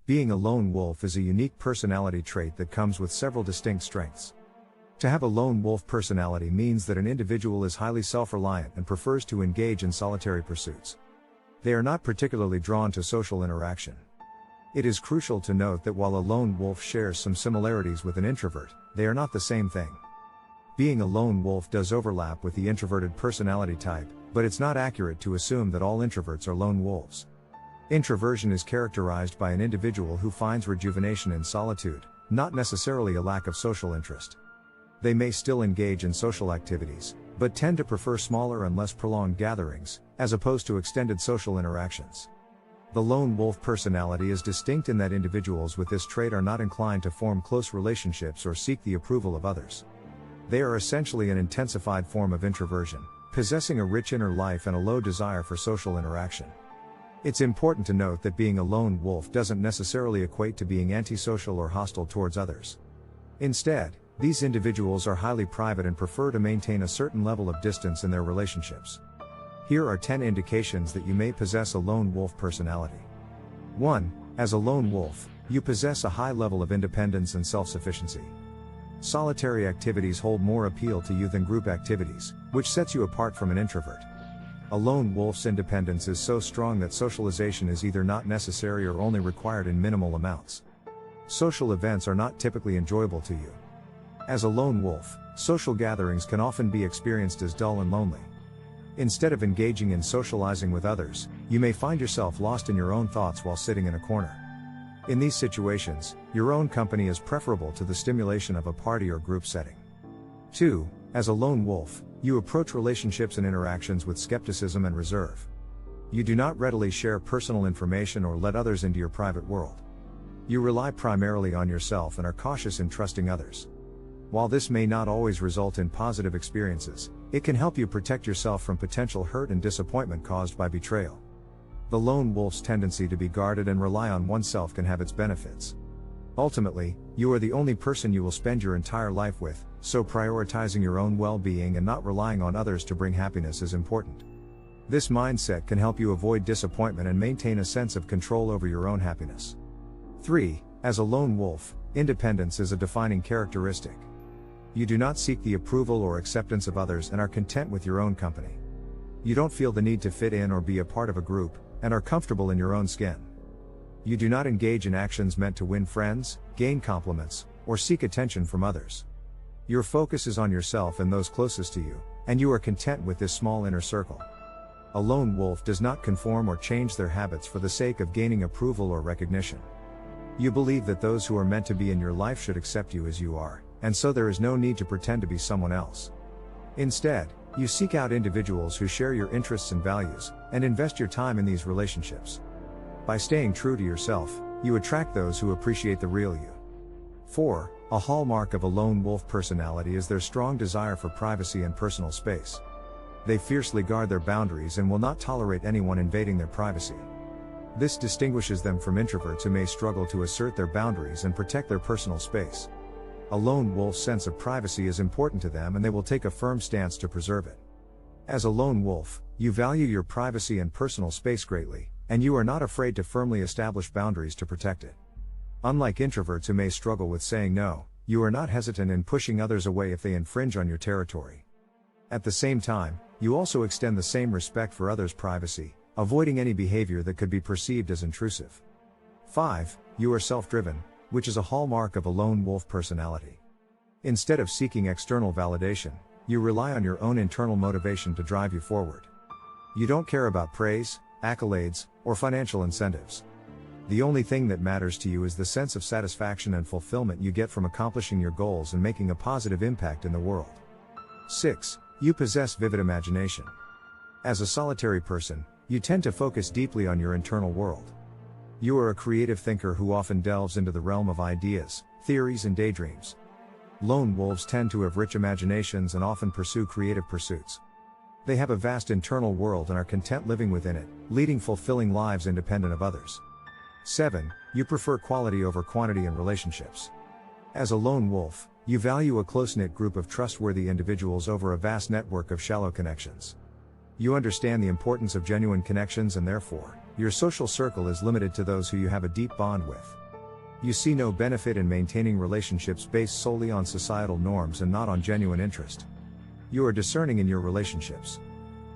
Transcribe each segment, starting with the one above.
Being a lone wolf is a unique personality trait that comes with several distinct strengths. To have a lone wolf personality means that an individual is highly self-reliant and prefers to engage in solitary pursuits. They are not particularly drawn to social interaction. It is crucial to note that while a lone wolf shares some similarities with an introvert, they are not the same thing. Being a lone wolf does overlap with the introverted personality type, but it's not accurate to assume that all introverts are lone wolves. Introversion is characterized by an individual who finds rejuvenation in solitude, not necessarily a lack of social interest. They may still engage in social activities, but tend to prefer smaller and less prolonged gatherings, as opposed to extended social interactions. The lone wolf personality is distinct in that individuals with this trait are not inclined to form close relationships or seek the approval of others. They are essentially an intensified form of introversion, possessing a rich inner life and a low desire for social interaction. It's important to note that being a lone wolf doesn't necessarily equate to being antisocial or hostile towards others. Instead, these individuals are highly private and prefer to maintain a certain level of distance in their relationships. Here are 10 indications that you may possess a lone wolf personality. 1. As a lone wolf, you possess a high level of independence and self-sufficiency. Solitary activities hold more appeal to you than group activities, which sets you apart from an introvert. A lone wolf's independence is so strong that socialization is either not necessary or only required in minimal amounts. Social events are not typically enjoyable to you. As a lone wolf, social gatherings can often be experienced as dull and lonely. Instead of engaging in socializing with others, you may find yourself lost in your own thoughts while sitting in a corner. In these situations, your own company is preferable to the stimulation of a party or group setting. 2. As a lone wolf, you approach relationships and interactions with skepticism and reserve. You do not readily share personal information or let others into your private world. You rely primarily on yourself and are cautious in trusting others. While this may not always result in positive experiences, it can help you protect yourself from potential hurt and disappointment caused by betrayal. The lone wolf's tendency to be guarded and rely on oneself can have its benefits. Ultimately, you are the only person you will spend your entire life with, so prioritizing your own well-being and not relying on others to bring happiness is important. This mindset can help you avoid disappointment and maintain a sense of control over your own happiness. 3. As a lone wolf, independence is a defining characteristic. You do not seek the approval or acceptance of others and are content with your own company. You don't feel the need to fit in or be a part of a group, and are comfortable in your own skin. You do not engage in actions meant to win friends, gain compliments, or seek attention from others. Your focus is on yourself and those closest to you, and you are content with this small inner circle. A lone wolf does not conform or change their habits for the sake of gaining approval or recognition. You believe that those who are meant to be in your life should accept you as you are, and so there is no need to pretend to be someone else. Instead, you seek out individuals who share your interests and values, and invest your time in these relationships. By staying true to yourself, you attract those who appreciate the real you. 4. A hallmark of a lone wolf personality is their strong desire for privacy and personal space. They fiercely guard their boundaries and will not tolerate anyone invading their privacy. This distinguishes them from introverts who may struggle to assert their boundaries and protect their personal space. A lone wolf's sense of privacy is important to them and they will take a firm stance to preserve it. As a lone wolf, you value your privacy and personal space greatly, and you are not afraid to firmly establish boundaries to protect it. Unlike introverts who may struggle with saying no, you are not hesitant in pushing others away if they infringe on your territory. At the same time, you also extend the same respect for others' privacy, avoiding any behavior that could be perceived as intrusive. 5. You are self-driven, which is a hallmark of a lone wolf personality. Instead of seeking external validation, you rely on your own internal motivation to drive you forward. You don't care about praise, accolades, or financial incentives. The only thing that matters to you is the sense of satisfaction and fulfillment you get from accomplishing your goals and making a positive impact in the world. 6. You possess vivid imagination. As a solitary person, you tend to focus deeply on your internal world. You are a creative thinker who often delves into the realm of ideas, theories and daydreams. Lone wolves tend to have rich imaginations and often pursue creative pursuits. They have a vast internal world and are content living within it, leading fulfilling lives independent of others. 7. You prefer quality over quantity in relationships. As a lone wolf, you value a close-knit group of trustworthy individuals over a vast network of shallow connections. You understand the importance of genuine connections, and therefore, your social circle is limited to those who you have a deep bond with. You see no benefit in maintaining relationships based solely on societal norms and not on genuine interest. You are discerning in your relationships.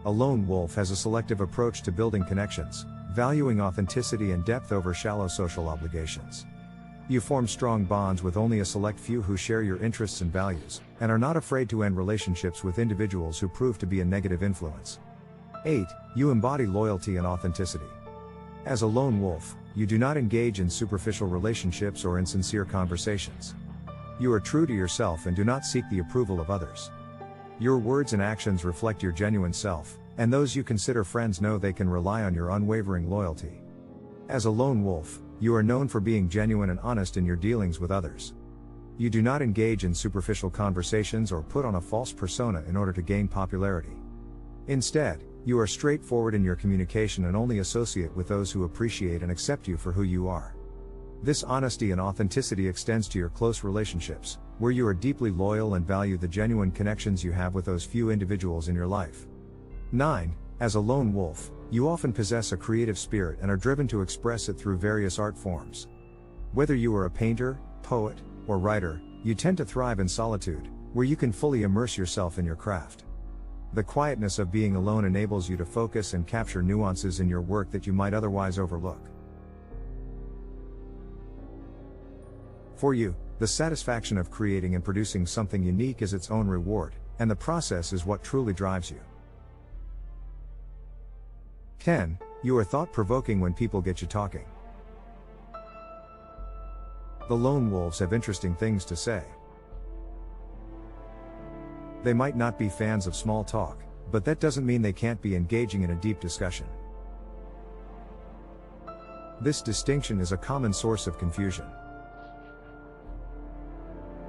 A lone wolf has a selective approach to building connections, valuing authenticity and depth over shallow social obligations. You form strong bonds with only a select few who share your interests and values, and are not afraid to end relationships with individuals who prove to be a negative influence. 8. You embody loyalty and authenticity. As a lone wolf, you do not engage in superficial relationships or insincere conversations. You are true to yourself and do not seek the approval of others. Your words and actions reflect your genuine self, and those you consider friends know they can rely on your unwavering loyalty. As a lone wolf, you are known for being genuine and honest in your dealings with others. You do not engage in superficial conversations or put on a false persona in order to gain popularity. Instead, you are straightforward in your communication and only associate with those who appreciate and accept you for who you are. This honesty and authenticity extends to your close relationships, where you are deeply loyal and value the genuine connections you have with those few individuals in your life. 9. As a lone wolf, you often possess a creative spirit and are driven to express it through various art forms. Whether you are a painter, poet, or writer, you tend to thrive in solitude, where you can fully immerse yourself in your craft. The quietness of being alone enables you to focus and capture nuances in your work that you might otherwise overlook. For you, the satisfaction of creating and producing something unique is its own reward, and the process is what truly drives you. 10. You are thought-provoking when people get you talking. The lone wolves have interesting things to say. They might not be fans of small talk, but that doesn't mean they can't be engaging in a deep discussion. This distinction is a common source of confusion.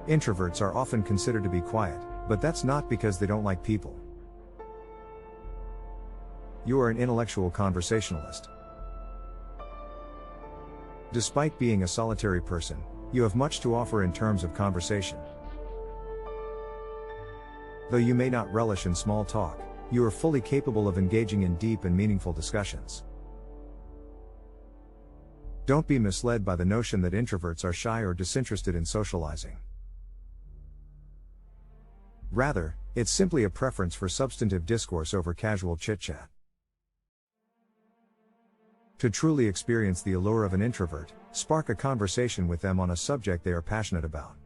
Introverts are often considered to be quiet, but that's not because they don't like people. You are an intellectual conversationalist. Despite being a solitary person, you have much to offer in terms of conversation. Though you may not relish in small talk, you are fully capable of engaging in deep and meaningful discussions. Don't be misled by the notion that introverts are shy or disinterested in socializing. Rather, it's simply a preference for substantive discourse over casual chit-chat. To truly experience the allure of an introvert, spark a conversation with them on a subject they are passionate about.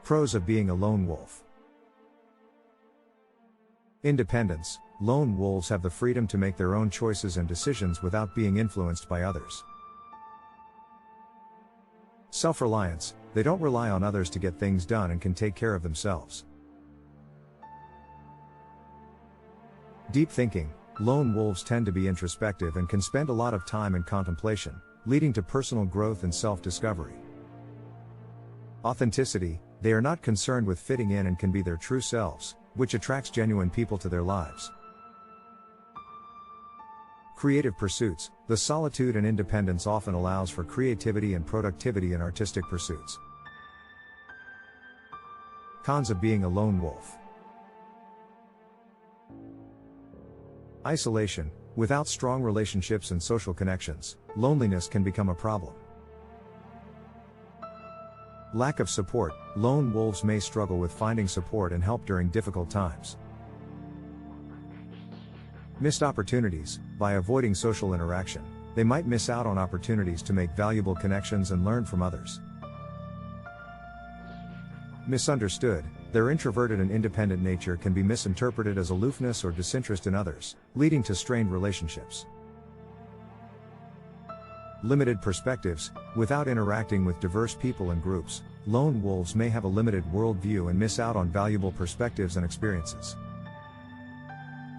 Pros of being a lone wolf. Independence. Lone wolves have the freedom to make their own choices and decisions without being influenced by others. Self-reliance. They don't rely on others to get things done and can take care of themselves. Deep thinking. Lone wolves tend to be introspective and can spend a lot of time in contemplation, leading to personal growth and self-discovery. Authenticity. They are not concerned with fitting in and can be their true selves, which attracts genuine people to their lives. Creative pursuits. The solitude and independence often allows for creativity and productivity in artistic pursuits. Cons of being a lone wolf. Isolation. Without strong relationships and social connections, loneliness can become a problem. Lack of support. Lone wolves may struggle with finding support and help during difficult times. Missed opportunities. By avoiding social interaction, they might miss out on opportunities to make valuable connections and learn from others. Misunderstood. Their introverted and independent nature can be misinterpreted as aloofness or disinterest in others, leading to strained relationships. Limited perspectives. Without interacting with diverse people and groups, lone wolves may have a limited worldview and miss out on valuable perspectives and experiences.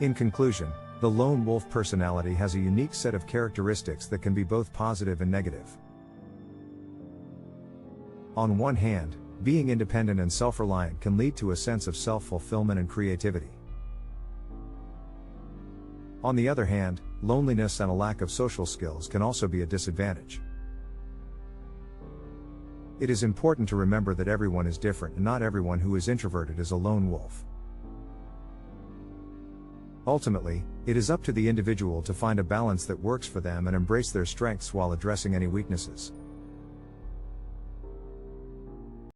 In conclusion, the lone wolf personality has a unique set of characteristics that can be both positive and negative. On one hand, being independent and self-reliant can lead to a sense of self-fulfillment and creativity. On the other hand, loneliness and a lack of social skills can also be a disadvantage. It is important to remember that everyone is different and not everyone who is introverted is a lone wolf. Ultimately, it is up to the individual to find a balance that works for them and embrace their strengths while addressing any weaknesses.